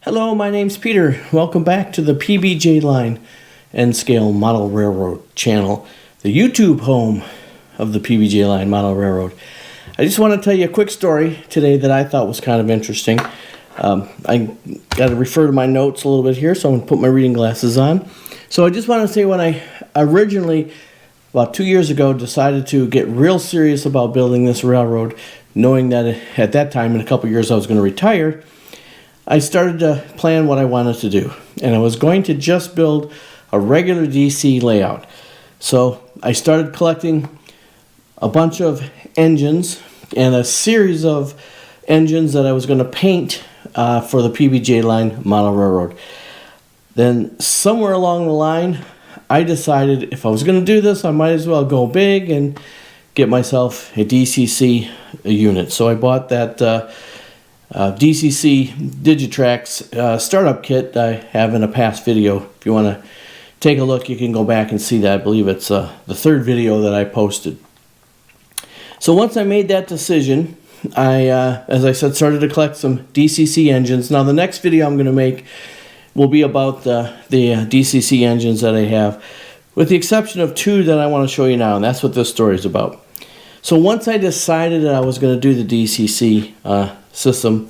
Hello, my name's Peter. Welcome back to the PBJ Line and Scale Model Railroad channel, the YouTube home of the PBJ Line Model Railroad. I just want to tell you a quick story today that I thought was kind of interesting. I got to refer to my notes a little bit here, so I'm going to put my reading glasses on. So I just want to say when I originally, about 2 years ago, decided to get real serious about building this railroad, knowing that at that time, in a couple years, I was going to retire, I started to plan what I wanted to do. And I was going to just build a regular DC layout. So I started collecting a bunch of engines and a series of engines that I was going to paint for the PBJ Line Model Railroad. Then somewhere along the line, I decided if I was going to do this, I might as well go big and get myself a DCC unit. So I bought that DCC Digitrax startup kit I have in a past video. If you want to take a look, you can go back and see that. I believe it's the third video that I posted. So once I made that decision, I, as I said, started to collect some DCC engines. Now the next video I'm going to make will be about the DCC engines that I have, with the exception of two that I want to show you now, and that's what this story is about. So once I decided that I was going to do the DCC system,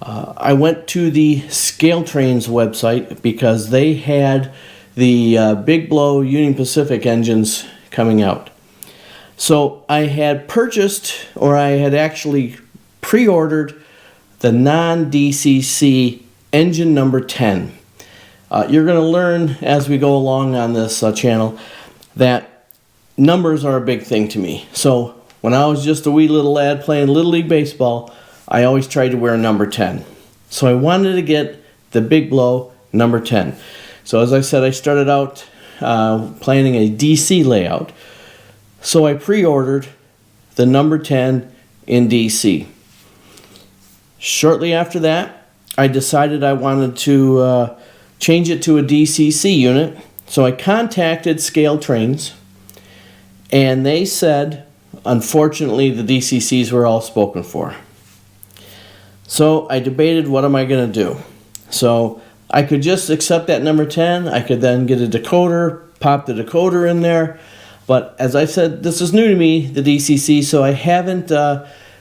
I went to the Scale Trains website because they had the Big Blow Union Pacific engines coming out. So I had purchased, or I had actually pre-ordered, the non-DCC engine number 10. You're going to learn as we go along on this channel that numbers are a big thing to me. So when I was just a wee little lad playing Little League Baseball, I always tried to wear number 10. So I wanted to get the Big Blow number 10. So as I said, I started out planning a DC layout. So I pre-ordered the number 10 in DC. Shortly after that, I decided I wanted to change it to a DCC unit. So I contacted Scale Trains, and they said, unfortunately, the DCCs were all spoken for. So I debated, what am I going to do? So I could just accept that number 10. I could then get a decoder, pop the decoder in there. But as I said, this is new to me, the DCC, so I haven't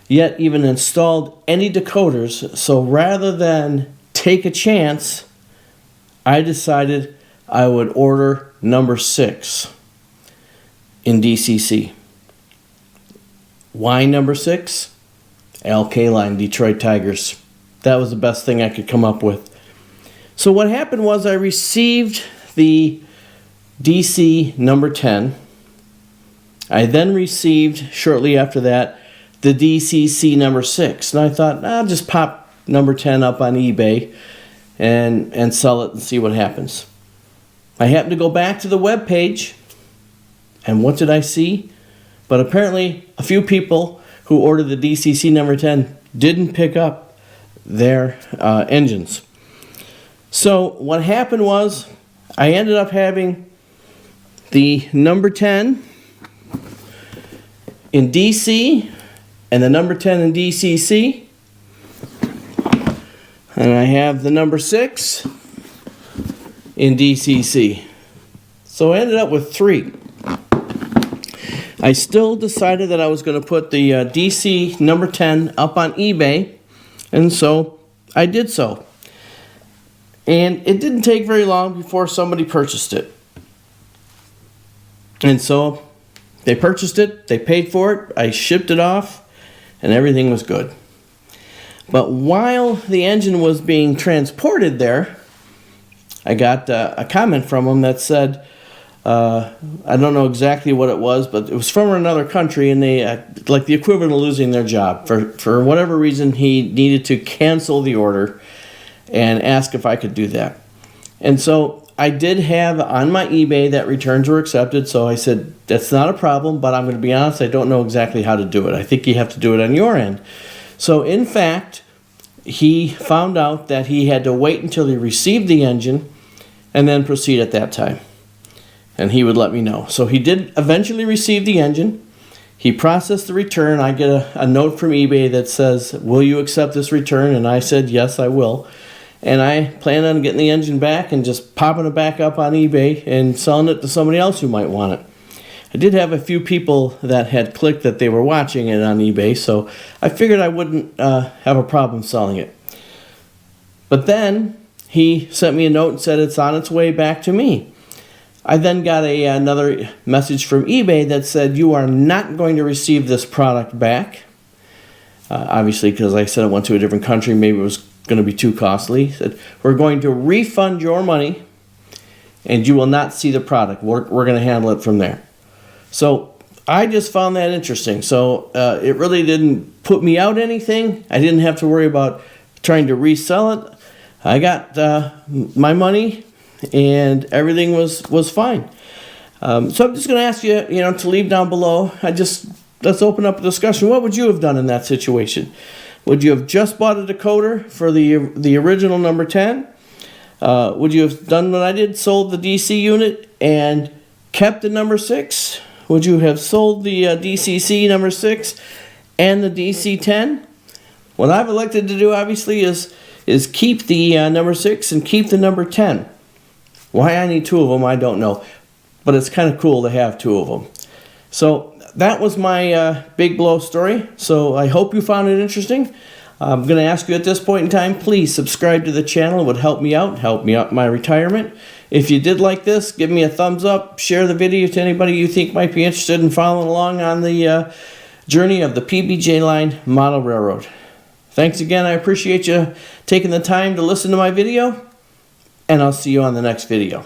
yet even installed any decoders. So rather than take a chance, I decided I would order number 6 in DCC. Why number 6? LK Line, Detroit Tigers. That was the best thing I could come up with. So what happened was I received the DC number 10. I then received, shortly after that, the DCC number 6. And I thought, I'll just pop number 10 up on eBay and sell it and see what happens. I happened to go back to the web page, and what did I see? But apparently a few people who ordered the DCC number 10 didn't pick up their engines. So what happened was I ended up having the number 10 in DC and the number 10 in DCC, and I have the number 6 in DCC. So I ended up with 3. I still decided that I was going to put the DC number 10 up on eBay, and so I did so. And it didn't take very long before somebody purchased it. And so they purchased it, they paid for it, I shipped it off, and everything was good. But while the engine was being transported there, I got a comment from them that said, I don't know exactly what it was, but it was from another country, and they, like the equivalent of losing their job. For whatever reason, he needed to cancel the order and ask if I could do that. And so I did have on my eBay that returns were accepted, so I said, that's not a problem, but I'm going to be honest, I don't know exactly how to do it. I think you have to do it on your end. So in fact, he found out that he had to wait until he received the engine and then proceed at that time. And he would let me know. So he did eventually receive the engine. He processed the return. I get a note from eBay that says, will you accept this return? And I said, yes, I will. and I plan on getting the engine back and just popping it back up on eBay and selling it to somebody else who might want it. I did have a few people that had clicked that they were watching it on eBay, so I figured I wouldn't have a problem selling it. But then he sent me a note and said it's on its way back to me. I then got another message from eBay that said you are not going to receive this product back. Obviously, because I said it went to a different country, maybe it was going to be too costly. He said, we're going to refund your money and you will not see the product. We're going to handle it from there. So I just found that interesting. So it really didn't put me out anything. I didn't have to worry about trying to resell it. I got my money and everything was fine. So I'm just going to ask you, to leave down below. Let's open up a discussion. What would you have done in that situation? Would you have just bought a decoder for the original number 10? Would you have done what I did, sold the DC unit and kept the number 6? Would you have sold the DCC number 6 and the DC10? What I've elected to do, obviously, is keep the number 6 and keep the number 10. Why I need two of them, I don't know. But it's kind of cool to have two of them. So that was my big blow story. So I hope you found it interesting. I'm going to ask you at this point in time, please subscribe to the channel. It would help me out my retirement. If you did like this, give me a thumbs up. Share the video to anybody you think might be interested in following along on the journey of the PBJ line model railroad. Thanks again. I appreciate you taking the time to listen to my video, and I'll see you on the next video.